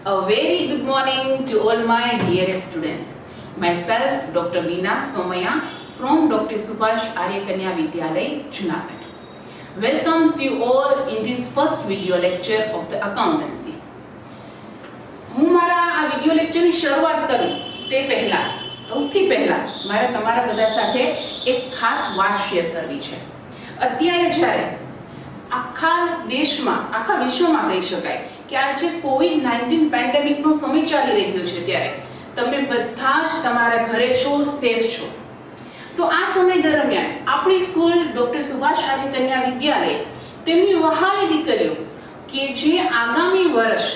A very good morning to all my dear students. Myself, Dr. Beena Somaya from Dr. Subhash Arya Kanya Vidyalaya, Junagadh. Welcomes you all in this first video lecture of the accountancy. હું મારા આ video લેક્ચરની શરૂઆત કરું તે પહેલા સૌથી પહેલા મારે તમારા બધા સાથે એક ખાસ વાત શેર કરવી છે. અત્યારે જ્યારે આખા દેશમાં આખા વિશ્વમાં કહી શકાય કે આ જે કોવિડ-19 પેન્ડેમિકનો સમય ચાલી રહ્યો છે ત્યારે તમે બધા જ તમારા ઘરે છો, સેફ છો. તો આ સમય દરમિયાન આપણી સ્કૂલ ડોક્ટર સુભાષ આર્ય કન્યા વિદ્યાલય તેમની વહાલી દીકરીઓ કે જે આગામી વર્ષ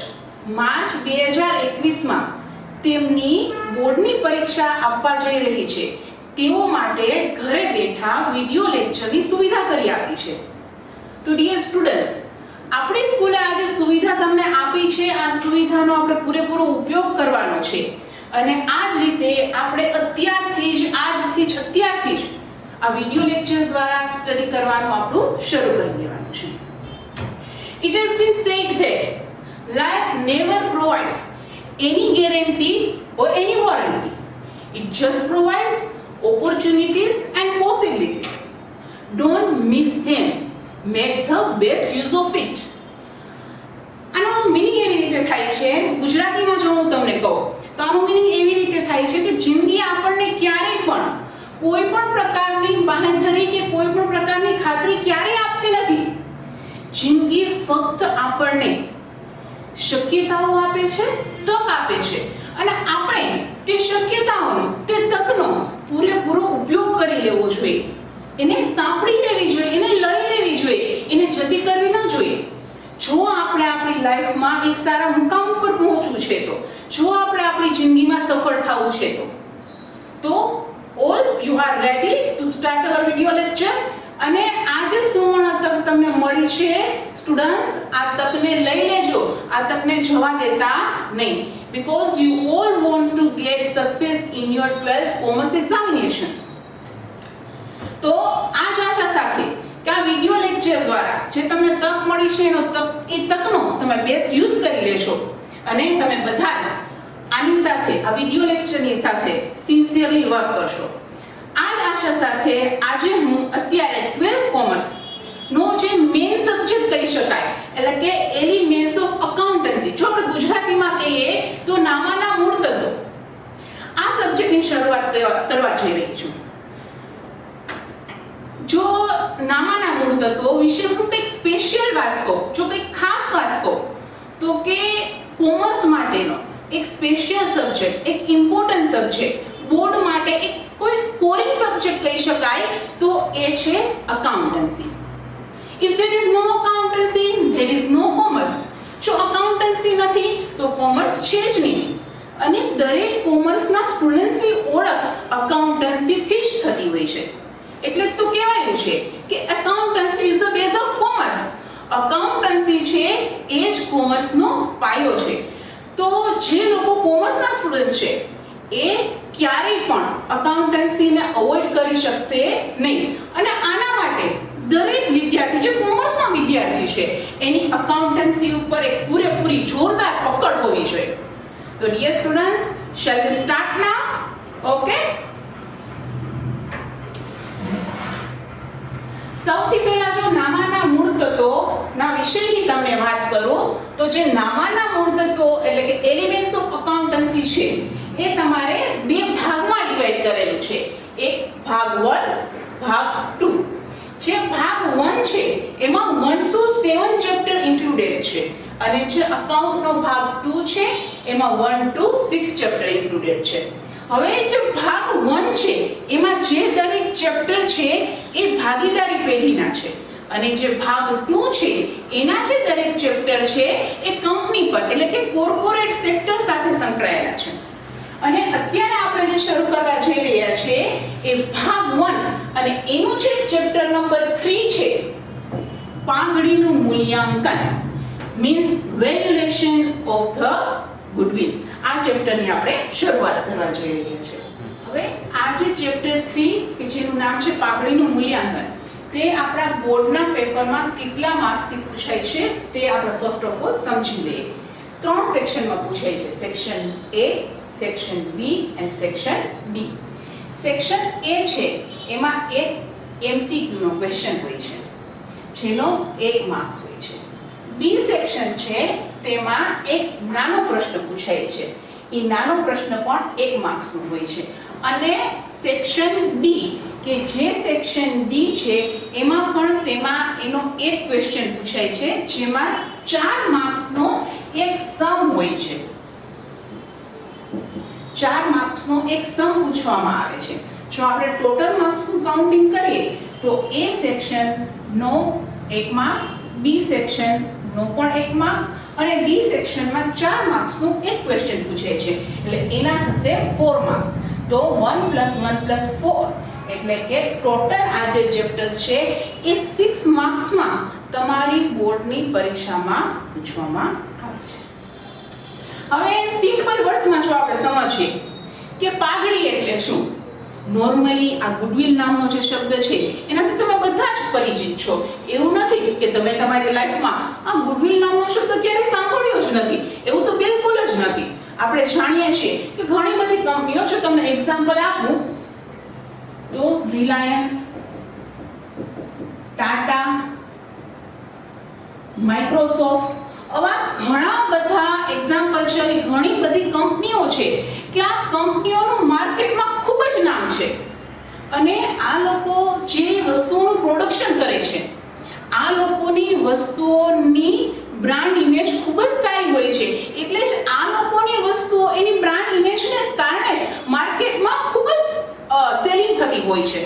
માર્ચ 2021માં તેમની બોર્ડની પરીક્ષા આપવા જઈ રહી છે તેઓ માટે ઘરે બેઠા વિડિયો લેક્ચરની સુવિધા કરી આપી છે. તો ડિયર સ્ટુડન્ટ્સ, આપણી સ્કૂલે આ જે સુવિધા તમને આપી છે આ સુવિધાનો આપણે પૂરેપૂરો ઉપયોગ કરવાનો છે અને આ જ રીતે આપણે અત્યારથી જ આ વિડિયો લેક્ચર દ્વારા સ્ટડી કરવાનું આપણું શરૂ કરી દેવાનું છે. It has been said that life never provides any guarantee or any warranty. It just provides opportunities and possibilities. Don't miss them. Make the best use of it. આનો meaning એવી રીતે થાય છે, ગુજરાતીમાં જો હું તમને કહું તો આનો મીનિંગ એવી રીતે થાય છે કે જિંદગી આપણને ક્યારેય પણ કોઈ પણ પ્રકારની બાંહેધરી કે કોઈ પણ પ્રકારની ખાતરી ક્યારેય આપતી નથી. જિંદગી ફક્ત આપણને શક્યતાઓ આપે છે, તક આપે છે અને આપણે તે શક્યતાઓનો, તે તકનો પૂરેપૂરો ઉપયોગ કરી લેવો જોઈએ. એને સાંભળી લેવી જોઈએ, એને લઈ લેવી જોઈએ, એને જતી કરવી ન જોઈએ. જો આપણે આપણી લાઈફમાં એક સારા મુકામ પર પહોંચવું છે જો આપણે આપણી જિંદગીમાં સફળ થવું છે તો all you are ready to start our video lecture. અને આ જે સુવર્ણ તક તમને મળી છે સ્ટુડન્ટ્સ, આ તકને લઈ લેજો, આ તકને જવા દેતા નહીં. Because you all want to gate success in your 12th commerce examination. તો આ જ આશા સાથે કે આ વિડિયો લેક્ચર દ્વારા જે તમને તક મળી છે એ તકનો તમે બેસ્ટ યુઝ કરી લેશો અને તમે બધા આની સાથે આ વિડિયો લેક્ચરની સાથે સિન્સિયરલી વર્ક કરશો. આ જ આશા સાથે આજે હું અત્યારે 12th કોમર્સ નો જે મેઇન સબ્જેક્ટ કહી શકાય એટલે કે એલિમેન્ટ્સ ઓફ અકાઉન્ટન્સી, જો આપણે ગુજરાતીમાં કહીએ તો નામાના મૂળ તત્વો, આ સબ્જેક્ટની શરૂઆત કરવા જઈ રહી છું. જો નામાના મૂળ તત્વો વિશે હું કંઈક સ્પેશિયલ વાત કહું, જો કંઈક ખાસ વાત કહું તો કે કોમર્સ માટેનો એક સ્પેશિયલ સબ્જેક્ટ, એક ઇમ્પોર્ટન્ટ સબ્જેક્ટ, બોર્ડ માટે એક કોઈ સ્કોરિંગ સબ્જેક્ટ કહી શકાય તો એ છે accountancy. If there is no accountancy, there is no commerce. જો અકાઉન્ટન્સી નથી તો કોમર્સ છે જ નહીં. અને દરેક કોમર્સના સ્ટુડન્ટ્સની ઓળખ અકાઉન્ટન્સીથી જ થતી હોય છે. એટલે તો કહેવાયું છે કે accountancy is the base of commerce. Accountancy છે એ જ કોમર્સનો પાયો છે. તો જે લોકો કોમર્સના સ્ટુડન્ટ્સ છે એ ક્યારેય પણ અકાઉન્ટન્સીને અવોઇડ કરી શકશે નહીં. અને આના માટે દરેક વિદ્યાર્થી જે કોમર્સનો વિદ્યાર્થી છે એની અકાઉન્ટન્સી ઉપર એક પૂરેપૂરી જોરદાર પકડ હોવી જોઈએ. તો dear students, shall we start now? Okay, સૌથી પહેલા જો નામાના મૂળ તત્વોના વિષયની તમને વાત કરું તો જે નામાના મૂળ તત્વો એટલે કે એલિમેન્ટ્સ ઓફ અકાઉન્ટન્સી છે એ તમારે બે ભાગમાં ડિવાઇડ કરેલું છે. એક ભાગ 1, ભાગ 2. જે ભાગ 1 છે એમાં 1 to 7 ચેપ્ટર ઇન્ક્લુડેડ છે અને જે અકાઉન્ટનો ભાગ 2 છે એમાં 1 to 6 ચેપ્ટર ઇન્ક્લુડેડ છે. હવે જે ભાગ 1 છે એમાં જે દરેક ચેપ્ટર છે એ ભાગીદારી પેઢીના છે અને જે ભાગ 2 છે એના જે દરેક ચેપ્ટર છે એ કંપની પર એટલે કે કોર્પોરેટ સેક્ટર સાથે સંકળાયેલા છે. અને અત્યારે આપણે જે શરૂ કરવા જઈ રહ્યા છે એ ભાગ 1 અને એનું જે ચેપ્ટર નંબર 3 છે, પાંગડીનું મૂલ્યાંકન, means valuation of the goodwill. આ ચેપ્ટરની આપણે શરૂઆત કરવા જઈ રહ્યા છીએ. હવે આ જે ચેપ્ટર 3 કે જેનું નામ છે પાંગડીનું મૂલ્યાંકન, તે આપણા બોર્ડના પેપરમાં કેટલા માર્ક્સથી પૂછાય છે તે આપણે ફર્સ્ટ ઓફ ઓલ સમજી લઈએ. ત્રણ સેક્શનમાં પૂછાય છે, સેક્શન A, સેક્શન B અને સેક્શન D. સેક્શન A છે એમાં એક MCQ નો ક્વેશ્ચન હોય છે જેનો 1 માર્ક્સ હોય છે. B સેક્શન છે તેમાં એક નાનો પ્રશ્ન પૂછાય છે, એ નાનો પ્રશ્ન પણ 1 માર્ક્સનો હોય છે. અને સેક્શન D કે જે સેક્શન D છે એમાં પણ તેમાં એનો એક ક્વેશ્ચન પૂછાય છે જેમાં 4 માર્ક્સનો એક સમ હોય છે. 4 માર્ક્સનો એક સમ પૂછવામાં આવે છે. જો આપણે ટોટલ માર્ક્સનું કાઉન્ટિંગ કરીએ તો A સેક્શનનો 1 માર્ક્સ, B સેક્શનનો પણ 1 માર્ક્સ અને D સેક્શનમાં 4 માર્ક્સનો એક ક્વેશ્ચન પૂછાય છે, એટલે એના થશે 4 માર્ક્સ. તો 1 + 1 + 4 એટલે કે ટોટલ આ જે ચેપ્ટર્સ છે એ 6 માર્ક્સમાં તમારી બોર્ડની પરીક્ષામાં પૂછવામાં આવે છે. હવે સિમ્પલ વર્ડ્સમાં જો આપણે સમજીએ કે પાઘડી એટલે શું. નોર્મલી આ ગુડવિલ નામનો જે શબ્દ છે એનાથી તમે બધા જ પરિચિત છો. એવું નથી કે તમે તમારી લાઈફમાં આ ગુડવિલ નામનો શબ્દ ક્યારેય સાંભળ્યો જ નથી, એવું તો બિલકુલ જ નથી. આપણે જાણીએ છીએ કે ઘણી બધી કંપનીઓ, જો તમને એક્ઝામ્પલ આપું તો રિલાયન્સ, ટાટા, માઇક્રોસોફ્ટ, આવા ઘણા બધા એક્ઝામ્પલ છે. અને ઘણી બધી કંપનીઓ છે કે આ કંપનીઓનું માર્કેટમાં ખૂબ જ નામ છે અને આ લોકો જે વસ્તુઓનું પ્રોડક્શન કરે છે, આ લોકોની વસ્તુઓની બ્રાન્ડ ઇમેજ ખૂબ જ સારી હોય છે. એટલે જ આ લોકોની વસ્તુઓ એની બ્રાન્ડ ઇમેજને કારણે માર્કેટમાં ખૂબ જ સેલિંગ થતી હોય છે.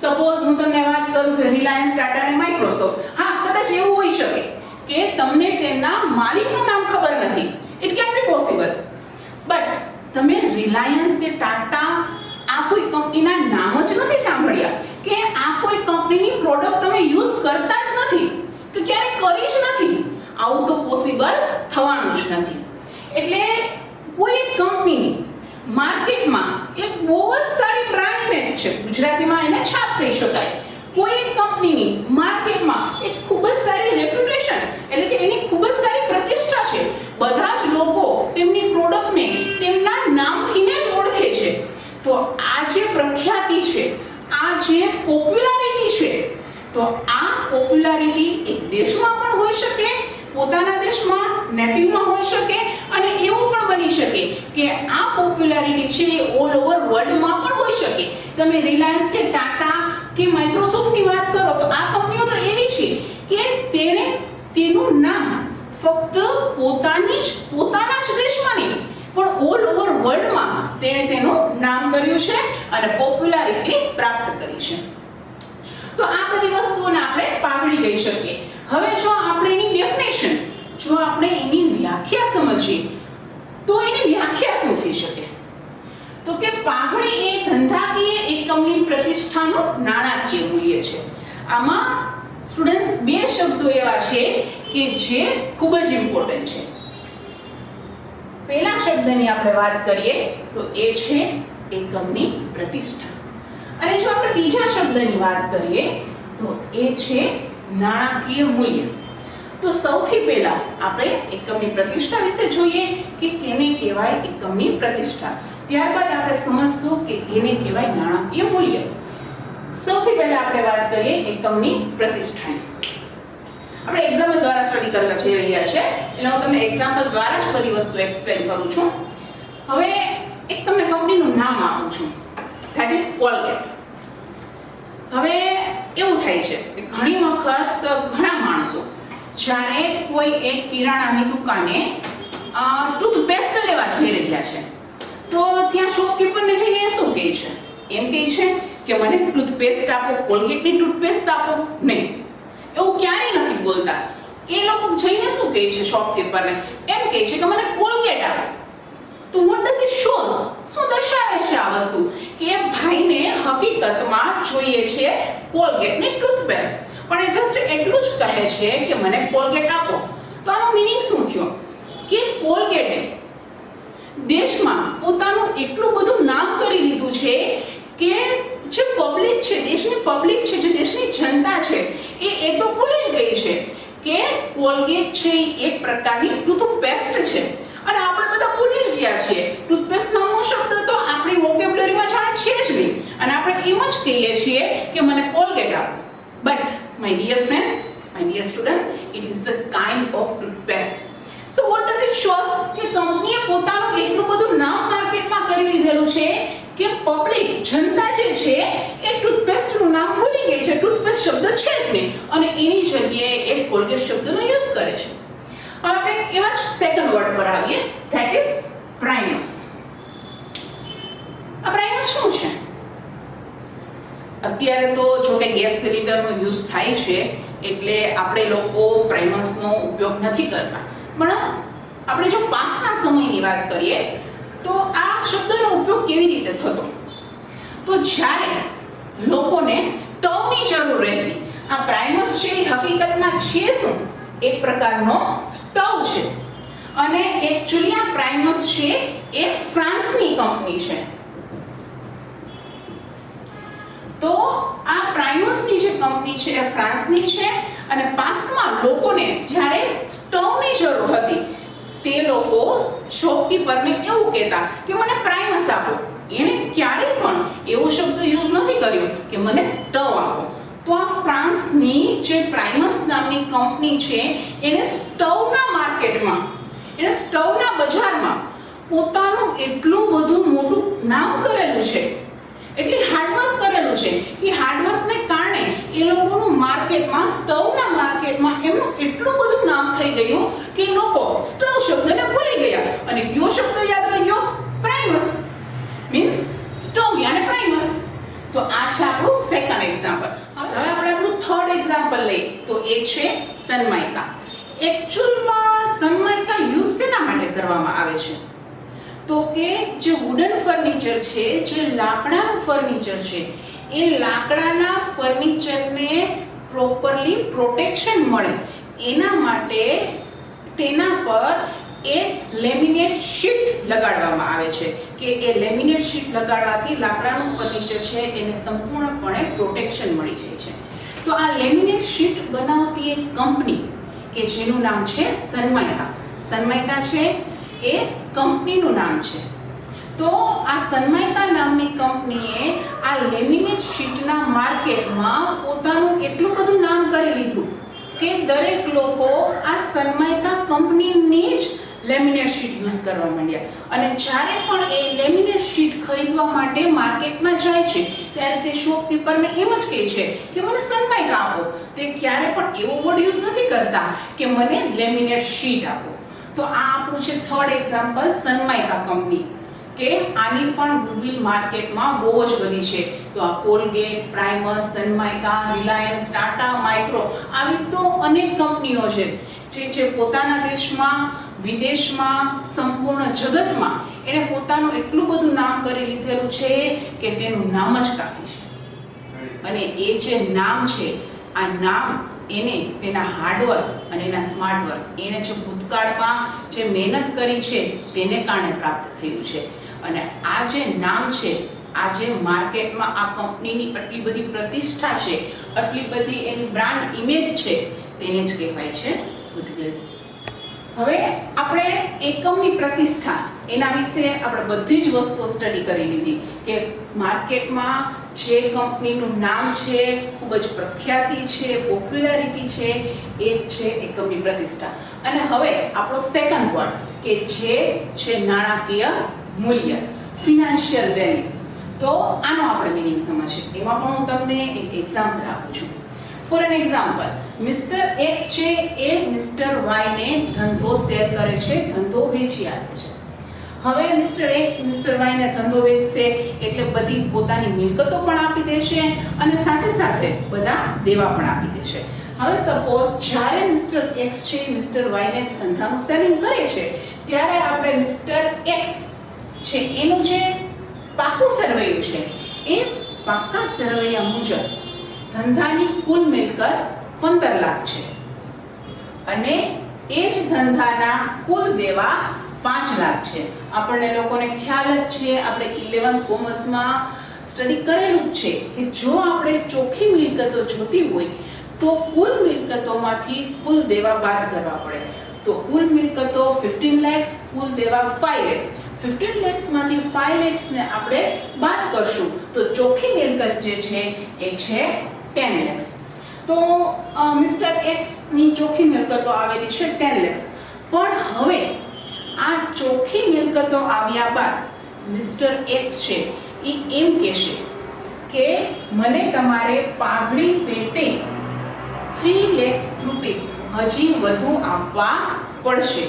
સપોઝ હું તમને વાત કરું કે રિલાયન્સ, ટાટા અને માઇક્રોસોફ્ટ, હા કદાચ એવું હોઈ શકે કે તમને તેના માલિકનું નામ ખબર નથી, it can be possible, but તમે રિલાયન્સ કે ટાટા આ કોઈ કંપનીના નામ જ નથી સાંભળ્યા, કે આ કોઈ કંપનીની પ્રોડક્ટ તમે યુઝ કરતા જ નથી કે ક્યારેય કરી જ નથી, આવું તો પોસિબલ થવાનું જ નથી. એટલે કોઈ એક કંપનીની માર્કેટમાં એક બહુ જ સારી બ્રાન્ડ ઇમેજ છે, ગુજરાતીમાં એને છાપ કહી શકાય. કોઈ એક કંપનીની માર્કેટમાં એક ખૂબ જ સારી રેપ્યુટેશન એટલે કે એની ખૂબ જ સારી પ્રતિષ્ઠા છે. બધા જ લોકો તેમની પ્રોડક્ટને તેમના નામથી જ ઓળખે છે. તો આ જે પ્રખ્યાતિ છે, આ જે પોપ્યુલારિટી છે, તો આ પોપ્યુલારિટી એક દેશમાં પણ હોઈ શકે, પોતાના દેશમાં નેટિવમાં હોઈ શકે, અને એવું પણ બની શકે કે આ પોપ્યુલારિટી છે એ ઓલ ઓવર વર્લ્ડમાં પણ હોઈ શકે. તમે રિલાયન્સ કે ટાટા કે માઇક્રોસોફ્ટની વાત કરો તો આ કંપનીઓ તો એવી છે કે તેણે તેનું નામ ફક્ત પોતાના જ દેશમાં નહીં પણ ઓલ ઓવર વર્લ્ડમાં તેણે તેનું નામ કર્યું છે અને પોપ્યુલારિટી પ્રાપ્ત કરી છે. તો આ બધી વસ્તુઓને આપણે પાઘડી કહી શકીએ. હવે જો આપણે એની ડેફિનેશન, જો આપણે એની વ્યાખ્યા સમજીએ તો એની વ્યાખ્યા શું થઈ શકે? તો કે પાઘડી એ ધંધાકીય એકમની પ્રતિષ્ઠાનું નાણાકીય મૂલ્ય છે. આમાં સ્ટુડન્ટ્સ બે શબ્દો એવા છે કે જે ખૂબ જ ઇમ્પોર્ટન્ટ છે. પહેલા શબ્દની આપણે વાત કરીએ તો એ છે એકમની પ્રતિષ્ઠા, અને જો આપણે બીજા શબ્દની વાત કરીએ તો એ છે નાણાકીય મૂલ્ય. તો સૌથી પહેલા આપણે એકમની પ્રતિષ્ઠા વિશે જોઈએ કે કેને કહેવાય એકમની પ્રતિષ્ઠા, ત્યારબાદ આપણે સમજશું કે કેને કહેવાય નાણાકીય મૂલ્ય. સૌથી પહેલા આપણે વાત કરીએ એકમની પ્રતિષ્ઠાની. આપણે એક્ઝામ્પલ દ્વારા સ્ટડી કરવા જઈ રહ્યા છે, એટલે હું તમને એક્ઝામ્પલ દ્વારા જ બધી વસ્તુ એક્સપ્લેન કરું છું. હવે એક તમને કંપનીનું નામ આપું છું, ધેટ ઇઝ કોલગેટ. હવે એવું થાય છે કે ઘણી વખત ઘણા માણસો જ્યારે કોઈ એક કિરાણાની દુકાને ટૂથપેસ્ટ લેવા જઈ રહ્યા છે તો ત્યાં શોપકીપરને જઈને શું કહે છે? એમ કહે છે કે મને ટૂથપેસ્ટ આપો, કોલગેટની ટૂથપેસ્ટ આપો. નહીં, એવું ક્યારેય નથી બોલતા. એ લોકો જઈને શું કહે છે શોપકીપરને? એમ કહે છે કે મને કોલગેટ આપો. તો what does it shows? શું દર્શાવે છે આ વસ્તુ? કે ભાઈને હકીકતમાં જોઈએ છે કોલગેટની ટૂથપેસ્ટ, પણ એ જસ્ટ એટલું જ કહે છે કે મને કોલગેટ આપો. તો આનો મીનિંગ શું થયો કે કોલગેટે દેશમાં પોતાનું એટલું બધું નામ કરી લીધું છે કે જે પબ્લિક છે, દેશની પબ્લિક છે, જે દેશની જનતા છે, એ તો ભૂલી જ ગઈ છે કે કોલગેટ છે એ એક પ્રકારની ટૂથપેસ્ટ છે અને આપણે બધા ભૂલી જ ગયા છીએ. ટૂથપેસ્ટ નામનો શબ્દ તો આપણી વોકેબ્યુલરીમાં જાણે છે જ નહીં અને આપણે એમ જ કહીએ છીએ કે મને કોલગેટ આપો. But my dear friends, my dear students, it is the kind of toothpaste. So what does it shows કે કંપનીએ પોતાનું એટલું બધું નામ માર્કેટમાં કરી લીધેલું છે કે પબ્લિક જનતા જે છે એ ટૂથપેસ્ટનું નામ ભૂલી ગઈ છે. ટૂથપેસ્ટ શબ્દ છે જ નહીં અને એની જગ્યાએ એ કોલગેટ શબ્દનો યુઝ કરે છે. હવે આપણે એવા જ સેકન્ડ વર્ડ પર આવીએ, ધેટ ઇઝ પ્રાઇમસ. આ પ્રાઇમસ શું છે? અત્યારે તો જો કે ગેસ સિલિન્ડરનો યુઝ થાય છે એટલે આપણે લોકો પ્રાઇમસનો ઉપયોગ નથી કરતા, પણ આપણે જો પાસ્ટના સમયની વાત કરીએ તો આ શબ્દનો ઉપયોગ કેવી રીતે થતો? તો જ્યારે લોકોને સ્ટવની જરૂર રહેતી. આ પ્રાઇમસ છે એ હકીકતમાં છે શું? એક પ્રકારનો સ્ટવ છે અને એકચ્યુઅલી આ પ્રાઇમસ છે એ ફ્રાન્સની કંપની છે. તો આ પ્રાઇમસની જે કંપની છે એ ફ્રાન્સની છે અને પાસ્ટમાં લોકોને જ્યારે સ્ટવની જરૂર હતી તે લોકો શોપકીપરને એવું કહેતા કે મને પ્રાઇમસ આપો. એણે ક્યારેય પણ એવો શબ્દ યુઝ નથી કર્યો કે મને સ્ટવ આપો. તો આ ફ્રાન્સની જે પ્રાઇમસ નામની કંપની છે એને સ્ટવના માર્કેટમાં, એને સ્ટવના બજારમાં પોતાનું એટલું બધું મોટું નામ કરેલું છે, એટલી હાર્ડવર્ક કરેલું છે કે હાર્ડવર્કને કારણે એ લોકોનું માર્કેટમાં, સ્ટવના માર્કેટમાં એમનું એટલું બધું નામ થઈ ગયું કે લોકો સ્ટવ શબ્દને ભૂલી ગયા અને કયો શબ્દ યાદ રહ્યો? પ્રાઇમસ. મીન્સ સ્ટવ યાને પ્રાઇમસ. તો આ છે આપણું સેકન્ડ એક્ઝામ્પલ. હવે આપણે આપણું થર્ડ એક્ઝામ્પલ લઈએ તો એ છે સનમાઇકા. એકચ્યુઅલમાં સનમાઇકા યુઝ શેના માટે કરવામાં આવે છે? તો કે જે વુડન ફર્નિચર છે, જે લાકડાનું ફર્નિચર છે, એ લાકડાના ફર્નિચરને પ્રોપરલી પ્રોટેક્શન મળે એના માટે તેના પર એક લેમિનેટ શીટ લગાડવામાં આવે છે કે એ લેમિનેટ શીટ લગાડવાથી લાકડાનું ફર્નિચર છે એને સંપૂર્ણપણે પ્રોટેક્શન મળી જાય છે. તો આ લેમિનેટ શીટ બનાવતી એક કંપની કે જેનું નામ છે સનમાઇકા. સનમાઇકા છે એ કંપનીનું નામ છે. તો આ સનમાઇકા નામની કંપનીએ આ લેમિનેટ શીટના માર્કેટમાં પોતાનું એટલું બધું નામ કરી લીધું કે દરેક લોકો આ સનમાઇકા કંપનીની જ લેમિનેટ શીટ યુઝ કરવા માંડ્યા અને જ્યારે પણ એ લેમિનેટ શીટ ખરીદવા માટે માર્કેટમાં જાય છે ત્યારે તે શોપકીપરને એમ જ કહે છે કે મને સનમાઇકા આપો. તે ક્યારે પણ એવો વર્ડ યુઝ નથી કરતા કે મને લેમિનેટ શીટ આપો. તો આ આપણું છે થર્ડ એક્ઝામ્પલ, સનમાઇકા કંપની, કે આની પણ ગુડવિલ માર્કેટમાં બહુ જ બધી છે. તો આ Colgate, Primus, Sunmica, Reliance, Tata, micro, આવી તો અનેક કંપનીઓ છે જે પોતાના દેશમાં, વિદેશમાં, સંપૂર્ણ જગતમાં એને પોતાનું એટલું બધું નામ કરી લીધેલું છે કે તેનું નામ જ કાફી છે. અને એ જે નામ છે, આ નામ એને તેના હાર્ડવર્ક અને એના સ્માર્ટવર્ક, એને જે ભૂતકાળમાં જે મહેનત કરી છે તેને કારણે પ્રાપ્ત થયું છે. અને આ જે નામ છે, આ જે માર્કેટમાં આ કંપનીની આટલી બધી પ્રતિષ્ઠા છે, આટલી બધી એની બ્રાન્ડ ઇમેજ છે, તેને જ કહેવાય છે ગુડવિલ. હવે આપણે એકમની પ્રતિષ્ઠા એના વિશે આપણે બધી જ વસ્તુઓ સ્ટડી કરી લીધી કે માર્કેટમાં જે કંપનીનું નામ છે, ખૂબ જ પ્રખ્યાતિ છે, પોપ્યુલારિટી છે, એ છે એકમની પ્રતિષ્ઠા. અને હવે આપણો સેકન્ડ વર્ડ કે જે છે નાણાકીય મૂલ્ય, ફિનાન્શિયલ વેલ્યુ. તો આનો આપણે મીનિંગ સમજીએ. એમાં પણ હું તમને એક એક્ઝામ્પલ આપું છું. For an example, mister X છે એ મિસ્ટર વાય ને ધંધો શેર કરે છે, ધંધો વેચી આપે છે. હવે મિસ્ટર એક્સ મિસ્ટર વાય ને ધંધો વેચશે એટલે બધી પોતાની મિલકતો પણ આપી દેશે અને સાથે સાથે બધા દેવા પણ આપી દેશે. હવે સપોઝ જ્યારે મિસ્ટર એક્સ છે મિસ્ટર વાય ને ધંધાનું સેલિંગ કરે છે ત્યારે આપણે મિસ્ટર એક્સ છે એનું જે પાકું સરવૈયું છે એ પાકા સરવૈયા મુજબ ધંધાની કુલ મિલકત 15 લાખ છે અને એ જ ધંધાના કુલ દેવા 5 લાખ છે. આપણને લોકોને ખ્યાલ જ છે, આપણે 11th કોમર્સમાં સ્ટડી કરેલું જ છે કે જો આપણે ચોખ્ખી મિલકતો જોતી હોય તો કુલ મિલકતોમાંથી કુલ દેવા બાદ કરવા પડે. તો કુલ મિલકતો 15 લાખ, કુલ દેવા 5 લાખ. 15 lakhs માંથી 5 lakhs ને આપણે બાદ કરશું તો ચોખ્ખી મિલકત જે છે એ છે 10 lakhs. તો મિસ્ટર એક્સ ની ચોખ્ખી મિલકતો આવેલી છે 10 lakhs. પણ હવે આ ચોખ્ખી મિલકતો આવ્યા બાદ મિસ્ટર એક્સ છે એ એમ કહેશે કે મને તમારે પાઘડી પેટે 3 lakhs રૂપીસ હજી વધુ આપવા પડશે.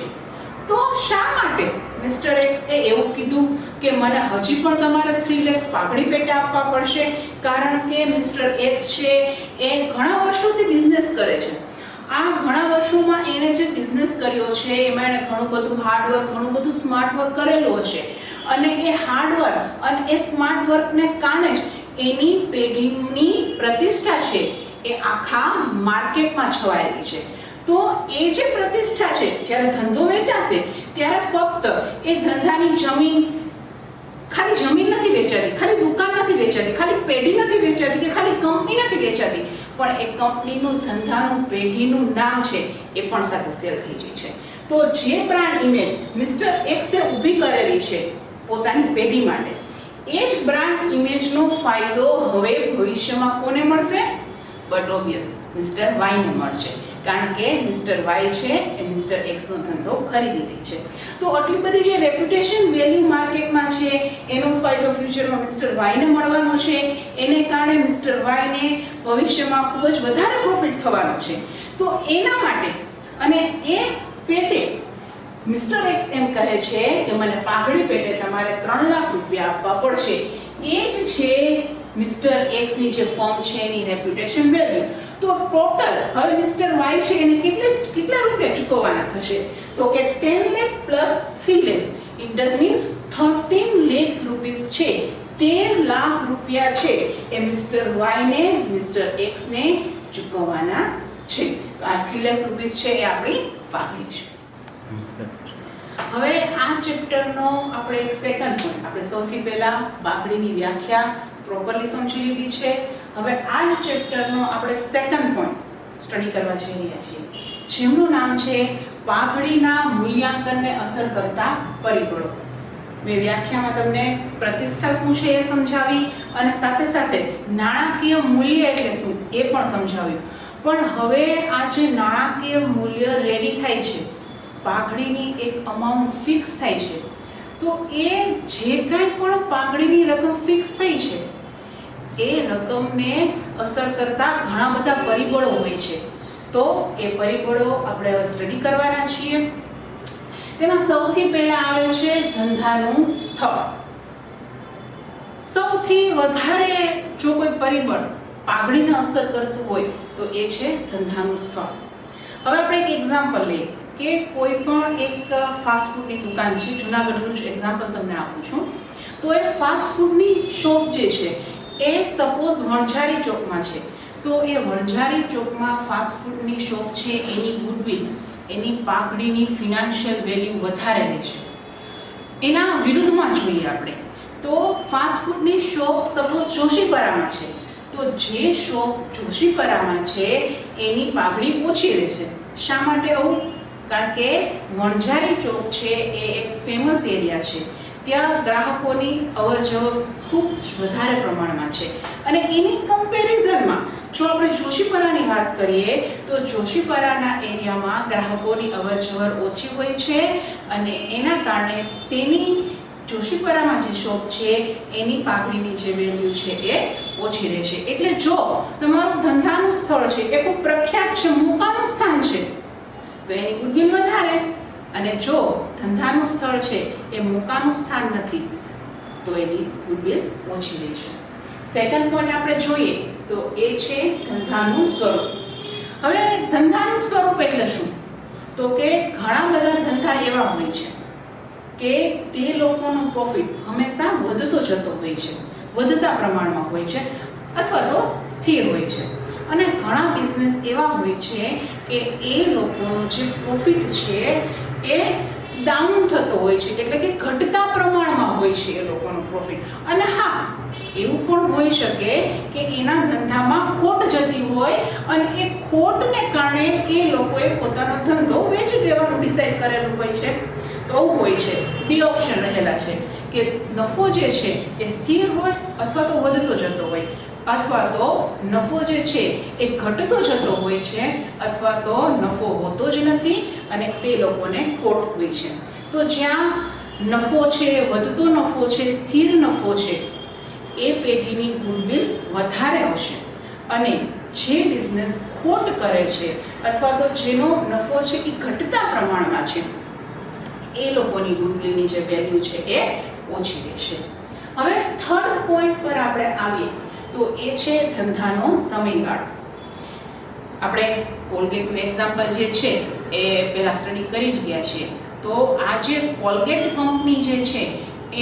તો શા માટે મિસ્ટર એક્સ એ એવું કીધું કે મને હજી પણ તમારે 3 lakhs પાઘડી પેટે આપવા પડશે? કારણ કે મિસ્ટર એક્સ છે એ ઘણા વર્ષોથી બિઝનેસ કરે છે. આ ઘણા વર્ષોમાં એણે જે બિઝનેસ કર્યો છે એમાં એણે ઘણું બધું હાર્ડવર્ક, ઘણું બધું સ્માર્ટ વર્ક કરેલું હશે અને એ હાર્ડવર્ક અને એ સ્માર્ટ વર્કને કારણે જ એની પેઢીની પ્રતિષ્ઠા છે એ આખા માર્કેટમાં છવાયેલી છે. તો એ જે પ્રતિષ્ઠા છે જ્યારે ધંધો વેચાશે ત્યારે ફક્ત એ ધંધાની જમીન, ખાલી જમીન નથી વેચાતી, ખાલી દુકાન નથી વેચાતી, ખાલી પેઢી નથી વેચાતી કે ખાલી કંપની નથી વેચાતી, પણ એ કંપનીનું, ધંધાનું, પેઢીનું નામ છે એ પણ સાથે સેલ થઈ જાય છે. તો જે બ્રાન્ડ ઇમેજ મિસ્ટર એક્સે ઊભી કરેલી છે પોતાની પેઢી માટે, એ જ બ્રાન્ડ ઇમેજનો ફાયદો હવે ભવિષ્યમાં કોને મળશે? બટ ઓબ્વિયસ મિસ્ટર વાયને મળશે. કારણ કે મિસ્ટર વાય છે એ મિસ્ટર એક્સનો ધંધો ખરીદી રહી છે. તો આટલી બધી જે રેપ્યુટેશન વેલ્યુ માર્કેટમાં છે એનો ફાયદો ફ્યુચરમાં મિસ્ટર વાયને મળવાનો છે. એને કારણે મિસ્ટર વાયને ભવિષ્યમાં ખૂબ જ વધારે પ્રોફિટ થવાનો છે. તો એના માટે અને એ પેટે મિસ્ટર એક્સ એમ કહે છે કે મને પાઘડી પેટે તમારે 3 લાખ રૂપિયા આપવા પડશે. એ જ છે મિસ્ટર એક્સ ની જે ફર્મ છે એની રેપ્યુટેશન વેલ્યુ. તો ટોટલ હવે મિસ્ટર વાય છે એને કેટલા રૂપિયા ચૂકવવાના થશે? તો કે 10 lakhs plus 3 lakhs, it does mean 13 lakhs rupees છે. 13 લાખ રૂપિયા છે એ મિસ્ટર વાય ને મિસ્ટર એક્સ ને ચૂકવવાના છે. તો આ 3 lakhs રૂપીસ છે એ આપણી પાઘડી છે. હવે આ ચેપ્ટરનો આપણે એક સેકન્ડ પોઈન્ટ, આપણે સૌથી પહેલા પાઘડીની વ્યાખ્યા પ્રોપરલી સમજી લીધી છે. હવે આ જ ચેપ્ટરનો આપણે સેકન્ડ પોઈન્ટ સ્ટડી કરવા જઈ રહ્યા છીએ, જેમનું નામ છે પાઘડીના મૂલ્યાંકનને અસર કરતા પરિબળો. મેં વ્યાખ્યામાં તમને પ્રતિષ્ઠા શું છે એ સમજાવી અને સાથે સાથે નાણાકીય મૂલ્ય એટલે શું એ પણ સમજાવ્યું. પણ હવે આ જે નાણાકીય મૂલ્ય રેડી થાય છે, પાઘડીની એક અમાઉન્ટ ફિક્સ થાય છે, તો એ જે કાંઈ પણ પાઘડીની રકમ ફિક્સ થઈ છે એ રકમને અસર કરતા ઘણા બધા પરિબળો હોય છે. તો એ પરિબળો આપણે હવે સ્ટડી કરવાના છીએ. તેમાં સૌથી પહેલા આવે છે ધંધાનું સ્થળ. સૌથી વધારે જો કોઈ પરિબળ પાઘડીને અસર કરતું હોય તો એ છે ધંધાનું સ્થળ. હવે આપણે એક એક્ઝામ્પલ લઈએ કે કોઈ પણ એક ફાસ્ટ ફૂડની દુકાન છે. જૂનાગઢનું જ એક્ઝામ્પલ તમને આપું છું. તો એ ફાસ્ટ ફૂડની શોપ જે છે એ સપોઝ વણઝારી ચોકમાં છે. તો એ વણઝારી ચોકમાં ફાસ્ટ ફૂડની શોપ છે એની ગુડવિલ, એની પાઘડીની ફિનાન્શિયલ વેલ્યુ વધારે રહેશે. એના વિરુદ્ધમાં જોઈએ આપણે તો ફાસ્ટ ફૂડની શોપ સપોઝ જોશીપરામાં છે, તો જે શોપ જોશીપરામાં છે એની પાઘડી ઓછી રહેશે. શા માટે આવું? કારણ કે વણઝારી ચોક છે એ એક ફેમસ એરિયા છે, ત્યાં ગ્રાહકોની અવરજવર ખૂબ વધારે પ્રમાણમાં છે. અને એની કમ્પેરિઝનમાં જો આપણે જોશીપરાની વાત કરીએ તો જોશીપરાના એરિયામાં ગ્રાહકોની અવરજવર ઓછી હોય છે અને એના કારણે તેની જોશીપરામાં જે શોપ છે એની પાઘડીની જે વેલ્યુ છે એ ઓછી રહેશે. એટલે જો તમારું ધંધાનું સ્થળ છે એ ખૂબ પ્રખ્યાત છે, મોકાનું સ્થાન છે, તો એની ગુડવિલ વધારે. અને જો ધંધાનું સ્થળ છે એ મોકાનું સ્થાન નથી તો એની ગુડવિલ ઓછી રહેશે. સેકન્ડ પોઈન્ટ આપણે જોઈએ તો એ છે ધંધાનું સ્વરૂપ. હવે ધંધાનું સ્વરૂપ એટલે શું? તો કે ઘણા બધા ધંધા એવા હોય છે કે તે લોકોનો પ્રોફિટ હંમેશા વધતો જતો હોય છે, વધતા પ્રમાણમાં હોય છે અથવા તો સ્થિર હોય છે. અને ઘણા બિઝનેસ એવા હોય છે કે એ લોકોનો જે પ્રોફિટ છે એ ડાઉન થતો હોય છે, એટલે કે ઘટતા પ્રમાણમાં હોય છે એ લોકોનો પ્રોફિટ. અને હા, એવું પણ હોઈ શકે કે એના ધંધામાં ખોટ જતી હોય અને એ ખોટને કારણે એ લોકોએ પોતાનો ધંધો વેચી દેવાનું ડિસાઈડ કરેલું હોય છે. તો હોય છે બી ઓપ્શન રહેલા છે કે નફો જે છે એ સ્થિર હોય અથવા તો વધતો જતો હોય, અથવા તો નફો જે છે એ ઘટતો જતો હોય છે, અથવા તો નફો હોતો જ નથી અને તે લોકોને ખોટ હોય છે. તો જ્યાં નફો છે, વધતો નફો છે, સ્થિર નફો છે, એ પેઢીની ગુડવિલ વધારે આવશે. અને જે બિઝનેસ ખોટ કરે છે અથવા તો જેનો નફો છે એ ઘટતા પ્રમાણમાં છે, એ લોકોની ગુડવિલની જે વેલ્યુ છે એ ઓછી રહેશે. હવે થર્ડ પોઈન્ટ પર આપણે આવીએ તો એ છે ધંધાનો સમયગાળો. આપણે કોલગેટનું એક્ઝામ્પલ જે છે એ પહેલા સ્ટડી કરી જ ગયા છીએ. તો આ જે કોલગેટ કંપની જે છે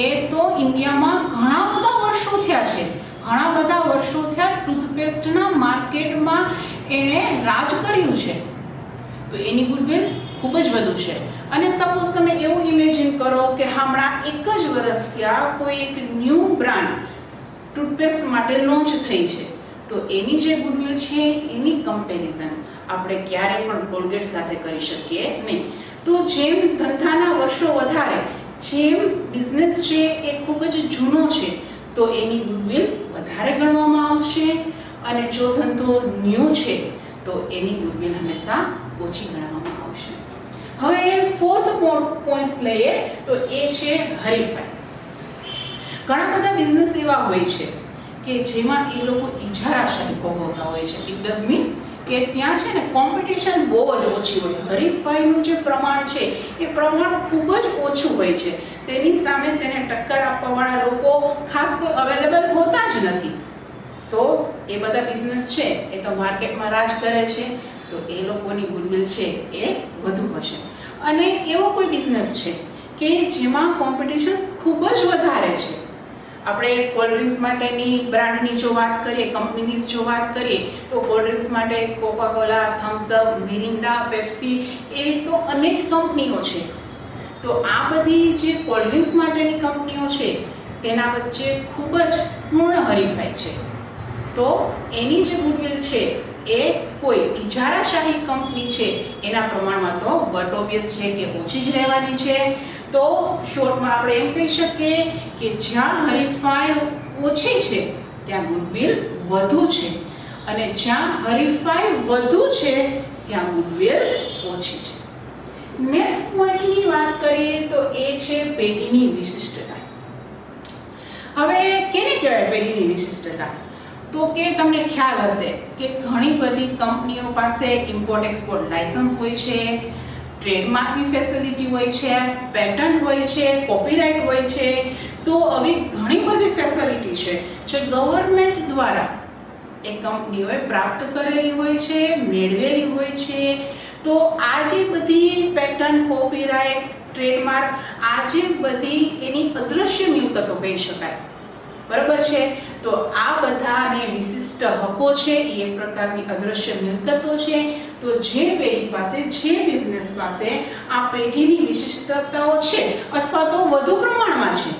એ તો ઇન્ડિયામાં ઘણા બધા વર્ષો થયા છે. ઘણા બધા વર્ષો થયા ટૂથપેસ્ટના માર્કેટમાં એણે રાજ કર્યું છે. તો એની ગુડવિલ ખૂબ જ વધુ છે. અને સપોઝ તમે એવું ઇમેજિન કરો કે હમણાં એક જ વર્ષ થયા કોઈ એક ન્યૂ બ્રાન્ડ ટૂથપેસ્ટ માટે લોન્ચ થઈ છે, તો એની જે ગુડવિલ છે એની કમ્પેરિઝન આપણે ક્યારેય પણ કોલગેટ સાથે કરી શકીએ નહીં. તો જેમ ધંધાના વર્ષો વધારે, જેમ બિઝનેસ છે એ ખૂબ જ જૂનો છે, તો એની ગુડવિલ વધારે ગણવામાં આવશે. અને જો ધંધો ન્યૂ છે તો એની ગુડવિલ હંમેશા ઓછી ગણવામાં આવશે. હવે ફોર્થ પોઈન્ટ લઈએ તો એ છે હરીફાઈ. ઘણા બધા બિઝનેસ એવા હોય છે કે જેમાં એ લોકો ઇજારાશાહી ભોગવતા હોય છે. ઇટ ડઝ મીન કે ત્યાં છે ને કોમ્પિટિશન બહુ જ ઓછી હોય. હરીફાઈનું જે પ્રમાણ છે એ પ્રમાણ ખૂબ જ ઓછું હોય છે. તેની સામે તેને ટક્કર આપવાવાળા લોકો ખાસ કોઈ અવેલેબલ હોતા જ નથી. તો એ બધા બિઝનેસ છે એ તો માર્કેટમાં રાજ કરે છે, તો એ લોકોની ગુડવિલ છે એ વધુ હશે. અને એવો કોઈ બિઝનેસ છે કે જેમાં કોમ્પિટિશન ખૂબ જ વધારે છે. આપણે કોલ્ડ ડ્રિંક્સ માટેની બ્રાન્ડની જો વાત કરીએ, કંપનીની જો વાત કરીએ, તો કોલ્ડ ડ્રિંક્સ માટે કોકા-કોલા, થમ્સઅપ, મિરિન્ડા, પેપ્સી એવી તો અનેક કંપનીઓ છે. તો આ બધી જે કોલ્ડ ડ્રિંક્સ માટેની કંપનીઓ છે તેના વચ્ચે ખૂબ જ પૂર્ણ હરીફાઈ છે. તો એની જે ગુડવિલ છે એ કોઈ ઇજારાશાહી કંપની છે એના પ્રમાણમાં તો બટ ઓબ્વિયસ છે કે ઓછી જ રહેવાની છે. તો શોર્ટમાં આપણે એમ કહી શકીએ કે જ્યાં હરીફાઈ ઓછી છે ત્યાં ગુડવિલ વધુ છે, અને જ્યાં હરીફાઈ વધુ છે ત્યાં ગુડવિલ ઓછી છે. નેક્સ્ટ પોઈન્ટની વાત કરીએ તો એ છે પેઢીની વિશિષ્ટતા. હવે કેને કહેવાય પેઢીની વિશિષ્ટતા? તો કે તમને ખ્યાલ હશે કે ઘણી બધી કંપનીઓ પાસે ઇમ્પોર્ટ એક્સપોર્ટ લાયસન્સ હોય છે, ટ્રેડમાર્કની ફેસિલિટી હોય છે, પેટન્ટ હોય છે, કોપીરાઇટ હોય છે. તો આવી ઘણી બધી ફેસિલિટી છે જે ગવર્મેન્ટ દ્વારા એ કંપનીઓએ પ્રાપ્ત કરેલી હોય છે, મેળવેલી હોય છે. તો આ જે બધી પેટન્ટ, કોપીરાઇટ, ટ્રેડમાર્ક, આ જે બધી એની અદૃશ્ય મિલકતો કહી શકાય. બરાબર છે? તો આ બધાને વિશિષ્ટ હકો છે, એ એક પ્રકારની અદૃશ્ય મિલકતો છે. તો જે પેઢી પાસે, જે બિઝનેસ પાસે આ પેઢીની વિશિષ્ટતાઓ છે અથવા તો વધુ પ્રમાણમાં છે,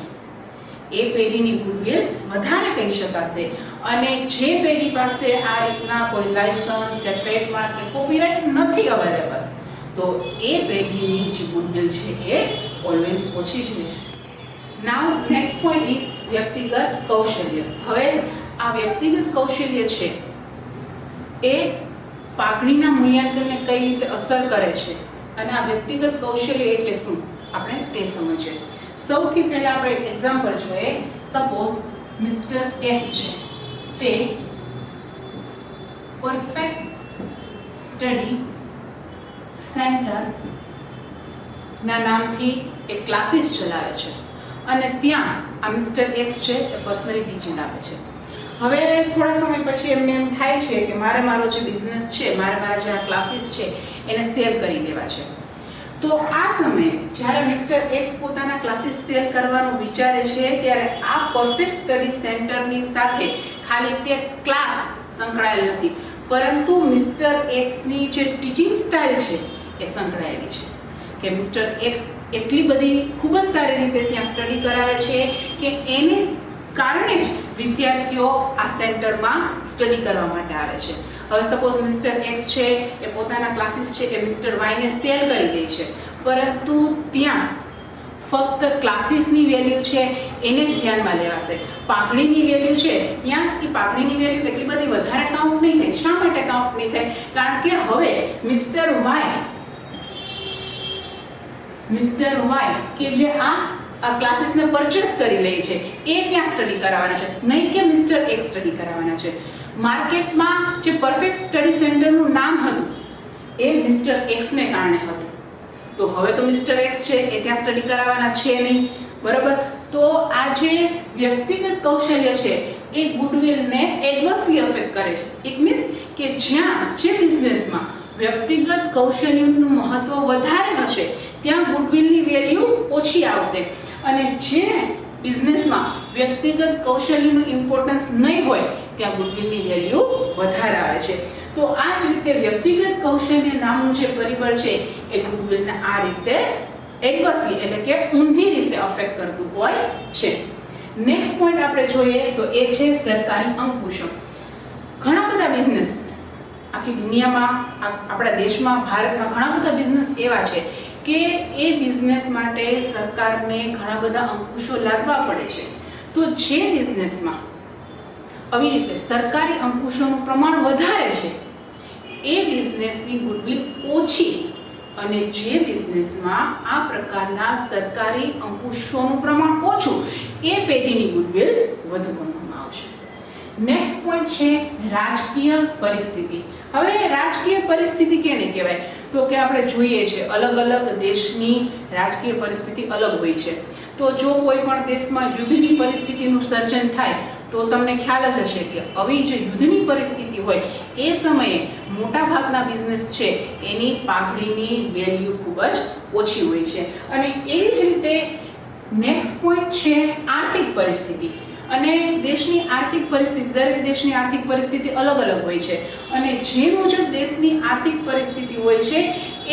એ પેઢીની ગુડવિલ વધારે કહી શકાશે. અને જે પેઢી પાસે આ રીતના કોઈ લાયસન્સ કે ટ્રેડમાર્ક કે કોપીરાઇટ નથી અવેલેબલ, તો એ પેઢીની જે ગુડવિલ છે એ ઓલવેઝ ઓછી જ રહેશે. નાઉ નેક્સ્ટ પોઈન્ટ ઇઝ વ્યક્તિગત કૌશલ્ય. હવે આ વ્યક્તિગત કૌશલ્ય છે એ પાઘડીના મૂલ્યાંકનને કઈ રીતે અસર કરે છે, અને આ વ્યક્તિગત કૌશલ્ય એટલે શું આપણે તે સમજીએ. સૌથી પહેલા આપણે એક એક્ઝામ્પલ જોઈએ. સપોઝ મિસ્ટર એક્સ છે, તે પરફેક્ટ સ્ટડી સેન્ટર ના નામથી એક ક્લાસીસ ચલાવે છે, અને ત્યાં આ મિસ્ટર એક્સ છે એ પર્સનલી ટીચિંગ આપે છે. હવે થોડા સમય પછી એમને એમ થાય છે કે મારો જે બિઝનેસ છે, મારા જે આ ક્લાસીસ છે એને સેલ કરી દેવા છે. તો આ સમયે જ્યારે મિસ્ટર એક્સ પોતાના ક્લાસીસ સેલ કરવાનું વિચારે છે, ત્યારે આ પરફેક્ટ સ્ટડી સેન્ટરની સાથે ખાલી તે ક્લાસ સંકળાયેલ નથી, પરંતુ મિસ્ટર એક્સની જે ટીચિંગ સ્ટાઇલ છે એ સંકળાયેલી છે. કે મિસ્ટર એક્સ એટલી બધી ખૂબ જ સારી રીતે ત્યાં સ્ટડી કરાવે છે કે એને કારણે જ વિદ્યાર્થીઓ આ સેન્ટરમાં સ્ટડી કરવા માટે આવે છે. હવે સપોઝ મિસ્ટર એક્સ છે એ પોતાના ક્લાસીસ છે એ મિસ્ટર વાયને સેલ કરી દે છે, પરંતુ ત્યાં ફક્ત ક્લાસીસની વેલ્યુ છે એને જ ધ્યાનમાં લેવાશે. પાઘડીની વેલ્યુ છે ત્યાં એ પાઘડીની વેલ્યુ એટલી બધી વધારે કાઉન્ટ નહીં થાય. શા માટે કાઉન્ટ નહીં થાય? કારણ કે હવે મિસ્ટર વાય કે જે આ ક્લાસીસને પરચેસ કરી લે છે એ ત્યાં સ્ટડી કરાવવાના છે, નહીં કે મિસ્ટર એક્સ સ્ટડી કરાવવાના છે. માર્કેટમાં જે પરફેક્ટ સ્ટડી સેન્ટરનું નામ હતું એ મિસ્ટર એક્સને કારણે હતું. તો હવે તો મિસ્ટર એક્સ છે એ ત્યાં સ્ટડી કરાવવાના છે નહીં, બરાબર? તો આ જે વ્યક્તિગત કૌશલ્ય છે એ ગુડવિલને એડવર્સલી અફેક્ટ કરે છે. ઇટ મીન્સ કે જ્યાં જે બિઝનેસમાં વ્યક્તિગત કૌશલ્યનું મહત્વ વધારે હશે ત્યાં ગુડવિલની વેલ્યુ ઓછી આવશે, અને જે બિઝનેસમાં વ્યક્તિગત કૌશલ્યનું ઇમ્પોર્ટન્સ નહીં હોય ત્યાં ગુડવિલની વેલ્યુ વધારે આવે છે. તો આ જ રીતે વ્યક્તિગત કૌશલ્ય નામનું જે પરિબળ છે એ ગુડવિલને આ રીતે એડવર્સલી એટલે કે ઊંધી રીતે અફેક્ટ કરતું હોય છે. નેક્સ્ટ પોઈન્ટ આપણે જોઈએ તો એ છે સરકારી અંકુશો. ઘણા બધા બિઝનેસ આખી દુનિયામાં, આપણા દેશમાં, ભારતમાં ઘણા બધા બિઝનેસ એવા છે કે એ બિઝનેસ માટે સરકારને ઘણા બધા અંકુશો લાદવા પડે છે. તો જે બિઝનેસમાં આવી રીતે સરકારી અંકુશોનું પ્રમાણ વધારે છે એ બિઝનેસની ગુડવિલ ઓછી, અને જે બિઝનેસમાં આ પ્રકારના સરકારી અંકુશોનું પ્રમાણ ઓછું એ પેઢીની ગુડવિલ વધુ ગણવામાં આવશે. નેક્સ્ટ પોઈન્ટ છે રાજકીય પરિસ્થિતિ. હવે રાજકીય પરિસ્થિતિ કેને કહેવાય? તો કે આપણે જોઈએ છે અલગ અલગ દેશની રાજકીય પરિસ્થિતિ અલગ હોય છે. તો જો કોઈ પણ દેશમાં યુદ્ધની પરિસ્થિતિનું સર્જન થાય તો તમને ખ્યાલ જ હશે કે આવી જે યુદ્ધની પરિસ્થિતિ હોય એ સમયે મોટા ભાગના બિઝનેસ છે એની પાઘડીની વેલ્યુ ખૂબ જ ઓછી હોય છે. અને એવી જ રીતે નેક્સ્ટ પોઈન્ટ છે આર્થિક પરિસ્થિતિ. અને દેશની આર્થિક પરિસ્થિતિ, દરેક દેશની આર્થિક પરિસ્થિતિ અલગ અલગ હોય છે, અને જે મુજબ દેશની આર્થિક પરિસ્થિતિ હોય છે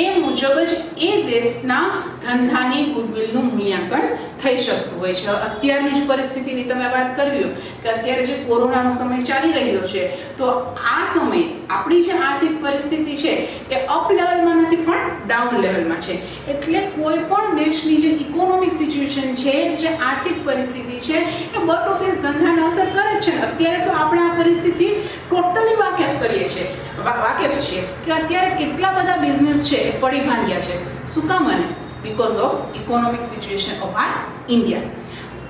એ મુજબ જ એ દેશના ધંધાની ગુડવિલનું મૂલ્યાંકન થઈ શકતું હોય છે. અત્યારની જ પરિસ્થિતિની તમે વાત કરી લો કે અત્યારે જે કોરોનાનો સમય ચાલી રહ્યો છે, તો આ સમયે આપણી જે આર્થિક પરિસ્થિતિ છે એ અપ લેવલમાં નથી પણ ડાઉન લેવલમાં છે. એટલે કોઈ પણ દેશની જે ઇકોનોમિક સિચ્યુએશન છે, જે આર્થિક પરિસ્થિતિ છે એ બટ ઓફિસ ધંધાને અસર કરે જ છે. અત્યારે તો આપણે આ પરિસ્થિતિ ટોટલી વાકેફ છીએ કે અત્યારે કેટલા બધા બિઝનેસ છે એ પડી ભાંગ્યા છે. શું કામ? અને because of economic situation of our India.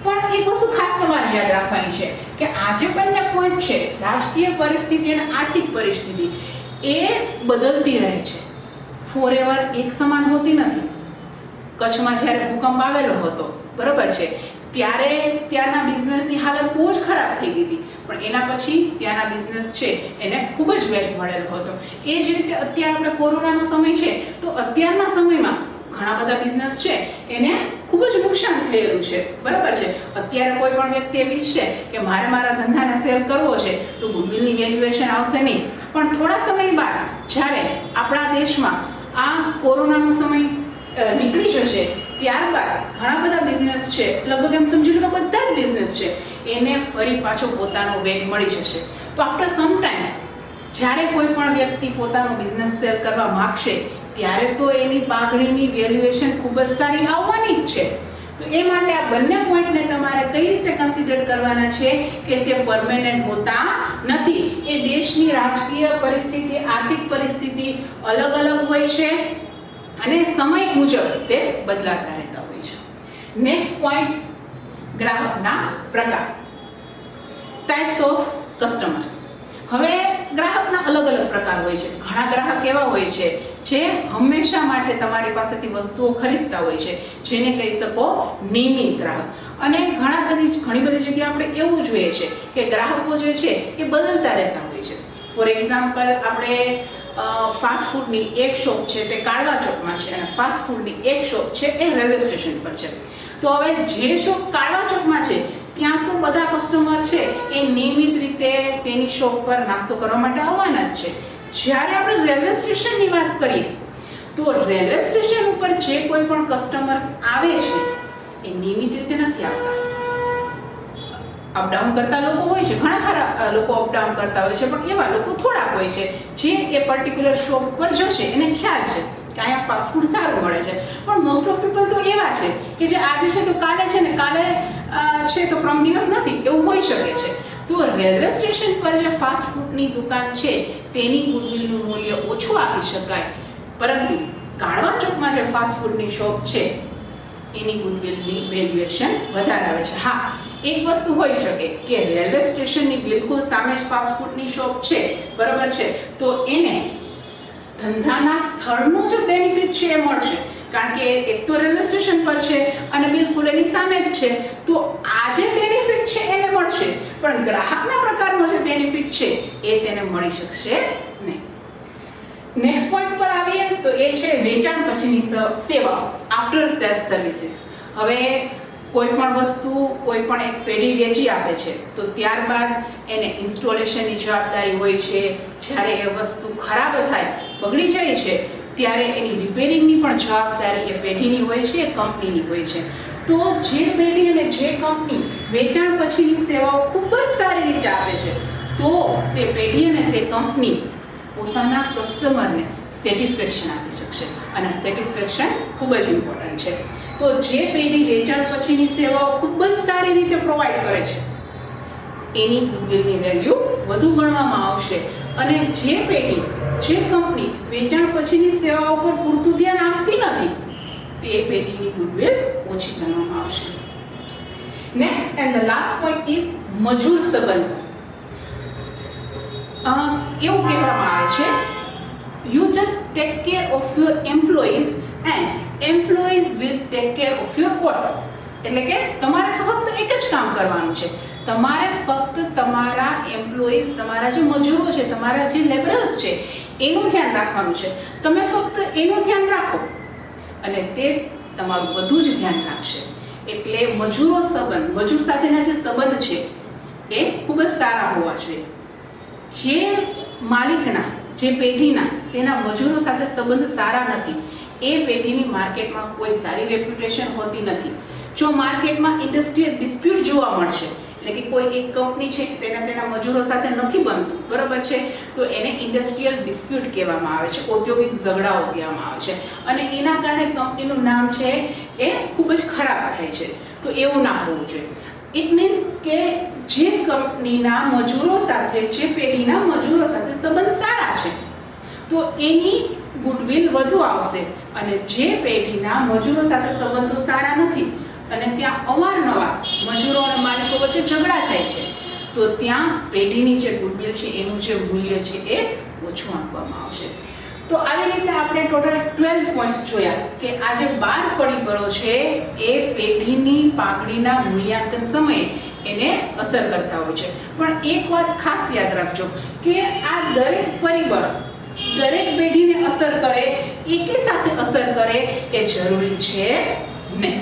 પણ એક વસ્તુ ખાસ તમારે યાદ રાખવાની છે કે આ જે બંને પોઈન્ટ છે, રાજકીય પરિસ્થિતિ અને આર્થિક પરિસ્થિતિ, એ બદલતી રહે છે, ફોરએવર એક સમાન હોતી નથી. કચ્છમાં જ્યારે ભૂકંપ આવેલો હતો, બરાબર છે, ત્યારે ત્યાંના બિઝનેસની હાલત બહુ જ ખરાબ થઈ ગઈ હતી, પણ એના પછી ત્યાંના બિઝનેસ છે એને ખૂબ જ વેગ મળેલો હતો. એ જ રીતે અત્યારે આપણે કોરોનાનો સમય છે તો અત્યારના સમયમાં ઘણા બધા બિઝનેસ છે એને ખૂબ જ નુકસાન થયેલું છે, બરાબર છે. અત્યારે કોઈ પણ વ્યક્તિ એવી છે કે મારે મારા ધંધાને સેલ કરવો છે તો ગુડવિલની વેલ્યુએશન આવશે નહીં, પણ થોડા સમય બાદ જ્યારે આપણા દેશમાં આ કોરોનાનો સમય નીકળી જશે ત્યારબાદ ઘણા બધા બિઝનેસ છે, લગભગ એમ સમજી લો કે બધા જ બિઝનેસ છે એને ફરી પાછો પોતાનો વેગ મળી જશે. તો આફ્ટર સમ ટાઈમ્સ જ્યારે કોઈ પણ વ્યક્તિ પોતાનો બિઝનેસ સેલ કરવા માંગશે ત્યારે તો એની પાઘડીની વેલ્યુએશન ખૂબ જ સારી આવવાની જ છે. તો એ માટે આ બંને પોઈન્ટને તમારે કઈ રીતે કન્સિડર કરવાના છે કે તે પરમેનન્ટ હોતા નથી. એ દેશની રાજકીય પરિસ્થિતિ, આર્થિક પરિસ્થિતિ અલગ અલગ હોય છે અને સમય મુજબ તે બદલાતા રહેતા હોય છે. નેક્સ્ટ પોઈન્ટ, ગ્રાહકના પ્રકાર, ટાઈપ્સ ઓફ કસ્ટમર્સ. હવે ગ્રાહકના અલગ અલગ પ્રકાર હોય છે. ઘણા ગ્રાહક એવા હોય છે જે હંમેશા માટે તમારી પાસેથી વસ્તુઓ ખરીદતા હોય છે, જેને કહી શકો નિયમિત ગ્રાહક. અને ઘણી બધી જગ્યાએ આપણે એવું જોઈએ છે કે ગ્રાહકો જે છે એ બદલતા રહેતા હોય છે. ફોર એક્ઝામ્પલ, આપણે ફાસ્ટ ફૂડની એક શોપ છે તે કાળવા ચોકમાં છે અને ફાસ્ટ ફૂડની એક શોપ છે એ રેલવે સ્ટેશન પર છે. તો હવે જે શોપ કાળવા ચોકમાં છે ત્યાં તો બધા કસ્ટમર છે એ નિયમિત રીતે તેની શોપ પર નાસ્તો કરવા માટે આવવાના જ છે. જ્યારે આપણે રેલવે સ્ટેશનની વાત કરીએ તો રેલવે સ્ટેશન ઉપર જે કોઈ પણ કસ્ટમર્સ આવે છે એ નિયમિત રીતે નથી આવતા. અપડાઉન કરતા લોકો હોય છે, ઘણા ખરા લોકો અપડાઉન કરતા હોય છે, પણ એવા લોકો થોડાક હોય છે જે એ પર્ટિક્યુલર શોપ પર જશે એને ખ્યાલ છે કે અહીંયા ફાસ્ટ ફૂડ સારું મળે છે. પણ મોસ્ટ ઓફ પીપલ તો એવા છે કે જે આજે છે તો કાલે છે ને કાલે છે તો પરમ દિવસ નથી, એવું હોઈ શકે છે. તો રેલવે સ્ટેશન પર જે ફાસ્ટ ફૂડની દુકાન છે તેની ગુડવિલનું મૂલ્ય ઓછું આપી શકાય, પરંતુ કાળવા ચોકમાં જે ફાસ્ટ ફૂડની શોપ છે એની ગુડવિલની વેલ્યુએશન વધારે આવે છે. હા, એક વસ્તુ હોઈ શકે કે રેલવે સ્ટેશનની બિલકુલ સામે જ ફાસ્ટ ફૂડની શોપ છે, બરાબર છે, તો એને ધંધાના સ્થળનો જે બેનિફિટ છે એ મળશે, કારણ કે એક તો રેલવે સ્ટેશન પર છે અને બિલકુલ એની સામે જ છે, તો આ જે બેનિફિટ છે એને મળશે, પણ ગ્રાહકના પ્રકારનો જે બેનિફિટ છે એ તેને મળી શકશે નહીં. નેક્સ્ટ પોઈન્ટ પર આવીએ તો એ છે વેચાણ પછીની સેવા, આફ્ટર સેલ્સ સર્વિસીસ. હવે કોઈ પણ વસ્તુ કોઈ પણ એક પેઢી વેચી આપે છે તો ત્યારબાદ એને ઇન્સ્ટોલેશનની જવાબદારી હોય છે. જ્યારે એ વસ્તુ ખરાબ થાય, બગડી જાય છે, ત્યારે એની રિપેરિંગની પણ જવાબદારી એ પેઢીની હોય છે, એ કંપનીની હોય છે. તો જે પેઢી અને જે કંપની વેચાણ પછીની સેવાઓ ખૂબ જ સારી રીતે આપે છે તો તે પેઢી અને તે કંપની પોતાના કસ્ટમરને સેટિસ્ફેક્શન આપી શકશે, અને સેટિસ્ફેક્શન ખૂબ જ ઇમ્પોર્ટન્ટ છે. તો જે પેઢી વેચાણ પછીની સેવાઓ ખૂબ જ સારી રીતે પ્રોવાઈડ કરે છે એની ગુડવિલની વેલ્યુ વધુ ગણવામાં આવશે, અને જે પેઢી જે કંપની વેચાણ પછીની સેવાઓ પર પૂરતું ધ્યાન આપતી નથી તે પેઢીની ગુડવિલ ઓછી ગણવામાં આવશે. Next and the last point is મજૂર સંબંધો. એવું કહેવામાં આવે છે you just take care of your employees and employees will take care of your work. એટલે કે તમારે ફક્ત એક જ કામ કરવાનું છે, તમારે ફક્ત તમારા એમ્પ્લોઈઝ, તમારા જે મજૂરો છે, તમારા જે લેબરર્સ છે એનું ધ્યાન રાખવાનું છે. તમે ફક્ત એનું ધ્યાન રાખો અને તે તમારું બધું જ ધ્યાન રાખશે. એટલે મજૂર સાથેના જે સંબંધ છે એ ખૂબ જ સારા હોવા જોઈએ. જે માલિકના, જે પેઢીના તેના મજૂરો સાથે સંબંધ સારા નથી એ પેઢીની માર્કેટમાં કોઈ સારી રેપ્યુટેશન હોતી નથી. જો માર્કેટમાં ઇન્ડસ્ટ્રીયલ ડિસ્પ્યુટ જોવા મળશે, એટલે કે કોઈ એક કંપની છે તેના મજૂરો સાથે નથી બનતું, બરાબર છે, તો એને ઇન્ડસ્ટ્રીયલ ડિસ્પ્યુટ કહેવામાં આવે છે, ઔદ્યોગિક ઝઘડાઓ કહેવામાં આવે છે, અને એના કારણે કંપનીનું નામ છે એ ખૂબ જ ખરાબ થાય છે. તો એવું ના હોવું જોઈએ. ઇટ મીન્સ કે જે કંપનીના મજૂરો સાથે, જે પેઢીના મજૂરો સાથે સંબંધ સારા છે તો એની ગુડવિલ વધુ આવશે, અને જે પેઢીના મજૂરો સાથે સંબંધો સારા નથી અને ત્યાં અવારનવાર મજૂરો અને માલિકો વચ્ચે ઝઘડા થાય છે તો ત્યાં પેઢીની જે ગુડવિલ છે એનું જે મૂલ્ય છે એ ઓછું આપવામાં આવશે. તો આવી રીતે આપણે ટોટલ 12 પોઈન્ટ્સ જોયા કે આ જે 12 પરિબળો છે એ પેઢીની પાઘડીના મૂલ્યાંકન સમયે એને અસર કરતા હોય છે. પણ એક વાત ખાસ યાદ રાખજો કે આ દરેક પરિબળ દરેક પેઢીને અસર કરે, એકી સાથે અસર કરે એ જરૂરી છે નહીં.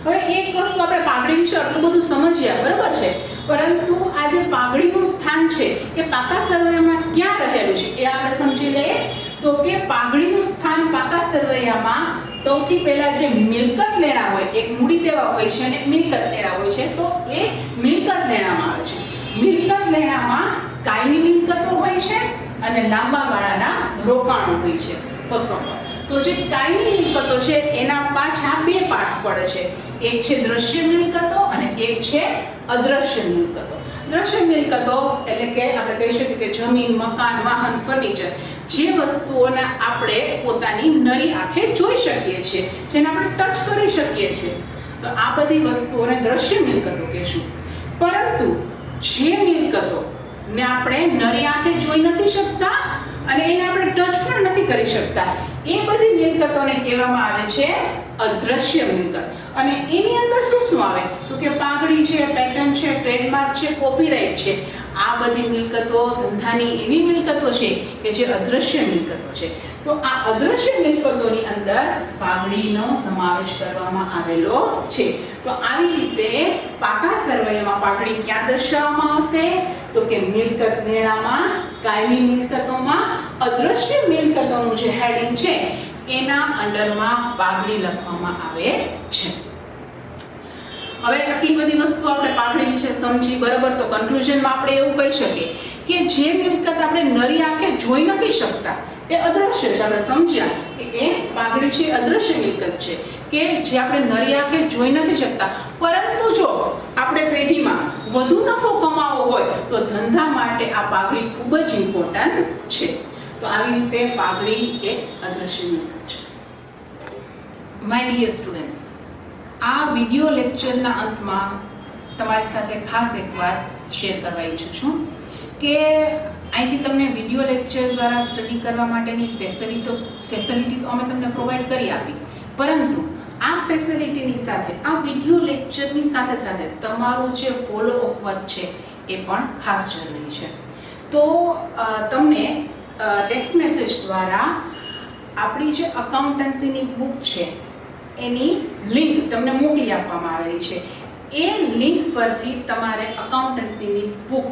હવે એક વસ્તુ આપણે પાઘડી વિશે આટલું બધું સમજ્યા, બરાબર છે, પરંતુ આ જે પાઘડીનું સ્થાન છે એ પાકા સરવૈયામાં ક્યાં રહેલું છે એ આપણે સમજી લઈએ. તો કે પાઘડીનું સ્થાન પાકા સરવૈયામાં સૌથી પહેલા જે મિલકત લેણા હોય, એક મૂડી દેવા હોય છે અને એક મિલકત લેણા હોય છે, તો એ મિલકત લેણામાં આવે છે. મિલકત લેણામાં કાયમી મિલકતો હોય છે અને લાંબા ગાળાના રોકાણો હોય છે. ફર્સ્ટ ઓફ ઓલ તો જે કાયમી મિલકતો છે એના પાછા બે પાર્ટ્સ પડે છે, એક છે દ્રશ્ય મિલકતો અને એક છે અદ્રશ્ય મિલકતો. દ્રશ્ય મિલકતો એટલે કે આપણે કહી શકીએ કે જમીન, મકાન, વાહન, ફર્નિચર, જે વસ્તુઓને આપણે પોતાની નરી આંખે જોઈ શકીએ છીએ, જેને આપણે ટચ કરી શકીએ છીએ, તો આ બધી વસ્તુઓને દ્રશ્ય મિલકતો કહેશું. પરંતુ જે મિલકતો ને આપણે નરી આંખે જોઈ નથી શકતા અને એને આપણે ટચ પણ નથી કરી શકતા, એ બધી મિલકતોને કહેવામાં આવે છે અદ્રશ્ય મિલકત. અને એની અંદર શું શું આવે તો કે પાઘડી છે, પેટર્ન છે, ટ્રેડમાર્ક છે, કોપીરાઇટ છે. આ બધી મિલકતો ધંધાની એવી મિલકતો છે કે જે અદ્રશ્ય મિલકતો છે. તો આ અદ્રશ્ય મિલકતોની અંદર પાઘડીનો સમાવેશ કરવામાં આવેલો છે. તો આવી રીતે પાકા સરવૈયામાં પાઘડી ક્યાં દર્શાવવામાં આવશે તો કે મિલકત લેણામાં, કાયમી મિલકતોમાં, અદ્રશ્ય મિલકતોનું જે હેડિંગ છે એના અંડરમાં પાઘડી લખવામાં આવે છે. હવે આટલી બધી વસ્તુ આપણે પાઘડી વિશે સમજી બરાબર, તો કન્ક્લુઝનમાં આપણે એવું કહી શકીએ કે જે મિલકત આપણે નરી આંખે જોઈ નથી શકતા એ અદ્રશ્ય છે. આપણે સમજ્યા કે એ પાઘડી છે અદ્રશ્ય મિલકત છે કે જે આપણે નરી આંખે જોઈ નથી શકતા, પરંતુ જો આપણે પેઢીમાં વધુ નફો કમાવો હોય તો ધંધા માટે આ પાઘડી ખૂબ જ ઇમ્પોર્ટન્ટ છે. તો આવી રીતે પાઘડી એક અદ્રશ્ય મિલકત છે. માય ડિયર સ્ટુડન્ટ્સ, આ વિડિયો લેક્ચરના અંતમાં તમારી સાથે ખાસ એક વાત શેર કરવા ઈચ્છું છું કે અહીંથી તમને વિડિયો લેક્ચર દ્વારા સ્ટડી કરવા માટેની ફેસિલિટી તો અમે તમને પ્રોવાઈડ કરી આપી, પરંતુ આ ફેસિલિટીની સાથે આ વિડિયો લેક્ચરની સાથે સાથે તમારું જે ફોલો અપ વર્ક છે એ પણ ખાસ જરૂરી છે. તો તમને ટેક્સ્ટ મેસેજ દ્વારા આપણી જે અકાઉન્ટન્સીની બુક છે એની લિંક તમને મોકલી આપવામાં આવેલી છે. એ લિંક પરથી તમારે અકાઉન્ટન્સીની બુક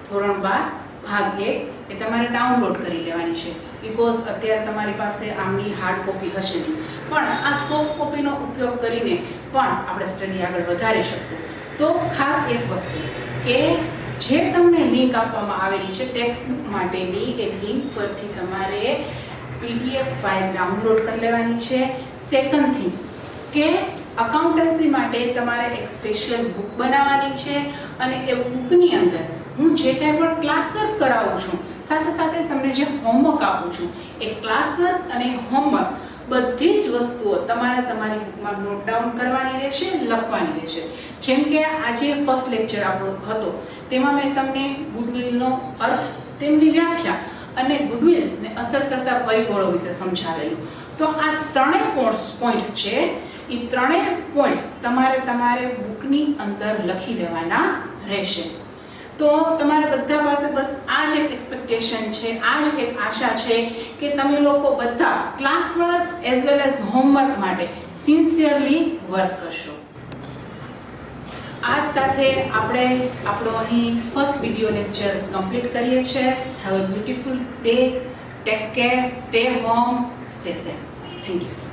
ધોરણ 12 ભાગ 1 એ તમારે ડાઉનલોડ કરી લેવાની છે. બીકોઝ અત્યારે તમારી પાસે આમની હાર્ડ કોપી હશે નહીં, પણ આ સોફ્ટ કોપીનો ઉપયોગ કરીને પણ આપણે સ્ટડી આગળ વધારી શકશું. તો ખાસ એક વસ્તુ કે જે તમને લિંક આપવામાં આવેલી છે ટેક્સ્ટ બુક માટેની, એ લિંક પરથી તમારે PDF ફાઇલ ડાઉનલોડ કરી લેવાની છે. સેકન્ડ થિંગ કે અકાઉન્ટન્સી માટે તમારે એક સ્પેશિયલ બુક બનાવવાની છે અને એ બુકની અંદર હું જે કાંઈ પણ ક્લાસ વર્ક કરાવું છું, સાથે સાથે તમને જે હોમવર્ક આપું છું, એ ક્લાસ વર્ક અને હોમવર્ક બધી જ વસ્તુઓ તમારે તમારી બુકમાં નોટ ડાઉન કરવાની રહેશે, લખવાની રહેશે. જેમ કે આજે ફર્સ્ટ લેક્ચર આપણો હતો તેમાં મેં તમને ગુડવિલનો અર્થ, તેમની વ્યાખ્યા અને ગુડવિલને અસર કરતા પરિબળો વિશે સમજાવેલું. તો આ ત્રણેય પોઈન્ટ્સ છે, એ ત્રણેય પોઈન્ટ્સ તમારે બુકની અંદર લખી લેવાના રહેશે. તો તમારે બધા પાસે બસ આ જ એક એક્સપેક્ટેશન છે, આ જ એક આશા છે કે તમે લોકો બધા class work as well as homework માટે સિન્સિયરલી વર્ક કરશો. આ સાથે આપણે આપણો અહીં ફર્સ્ટ વિડિયો લેક્ચર કમ્પ્લીટ કરીએ છીએ. Have a beautiful day, take care, stay home, stay safe. Thank you.